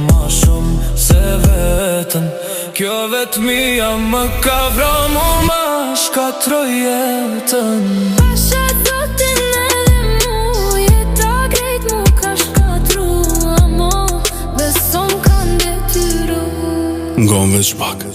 ma shumë se vetën. Kjo vetmia më ka vramu ma shkatro jetën. Pasha zotin edhe mu, jeta krejt mu ka shkatru, amo besom kanë detyru. Ngon veç pak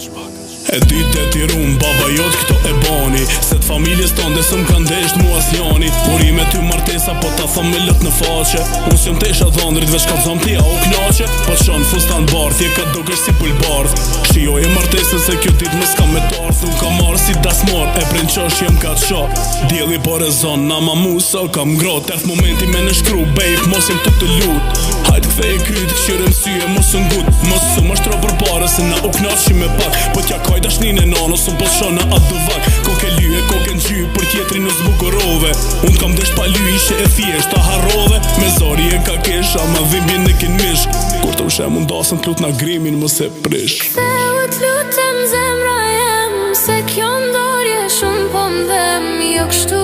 e dit e tirun, baba jot këto e bani, se t'familjes tonë dhe së m'kan desht mu asjani. Uri me ty martesa, po ta thëm me lët në faqe. Unë s'jom tesha dhondrit, veç ka thëm tja u knaqe. Po qënë fustan bardh, je ka dukesh si pulbardh. Shioj e martesën se kjo dit më s'ka me tarth. Unë ka marrë si dasmar, e prin qosh jem ka t'sha. Djeli po rezon, na ma mu so kam ngrot. Terth momenti me në shkru, bejt, mos jem të lut. Hajt kthej kryt, këshire m'syje, mos n'gut. Mos su më shtro për pare, se na u knaqi me pak. Po t'ja kaj dashnin e nano, su m'polshon në atë duvak. Koke lyje, koke n'gjy, për tjetri në zbukurove. Unë kam desh pa lyje, ishe e thjesht, ta harrove. Me zori e ka kesha, ma dhimbjen në kin mish. Kur të ushe mund dasën t'lut na grimin, mos e prish. Ktheu t'lutem zemra jem, se kjo ndarje shumë po m'dhem. Jo kështu,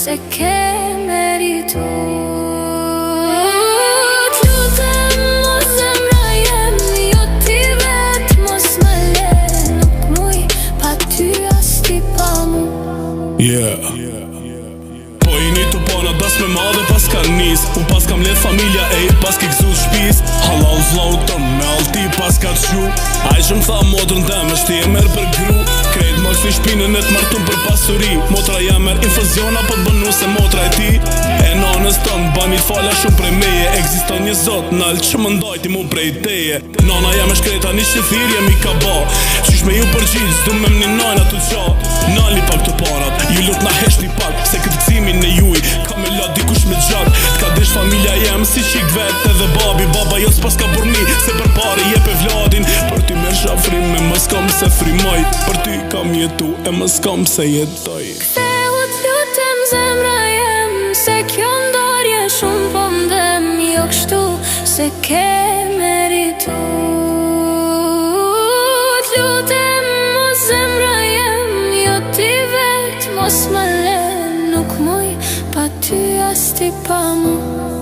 se ke meritu. Yeah. Po i një të pana das me madhe pas ka nis. Unë pas kam let familja e pas ki këzut shpis. Halal zlautën me alti pas ka t'shu. A i shumë tha motrën tem është ti e merë për gru. Krejt më kësi shpinën e t'martun për pasuri. Motra jam merë infuziona po t'bënu se motra e ti. E nanës tënë banit fala shumë prej meje. Eksiston një zot nalë që më ndajti mu prej teje. Nana jam e shkreta një shqithir jem i ka ba. Qysh me ju përgjith s'du me mni najna të qa. Nali pak të parat, ju lut na hesht një pak. Se këtë gzimin në juj, ka me lat dikush me gjak. T'ka desh familja jem si qik vet edhe babi. Baba jo s'pas ka burni, se për pare jep e vladin. Për ty me shafrim me mës kam se frimoj. Për ty kam jetu e mës kam se jetoj. Ktheu t'lutem zemra jem, se kjo ndarje shumë po m'dhem. Jo kështu, se ke meritu. T'lutem o zemra jem, jo ti vet mos më le. Nuk muj pa ty as ti pa mu.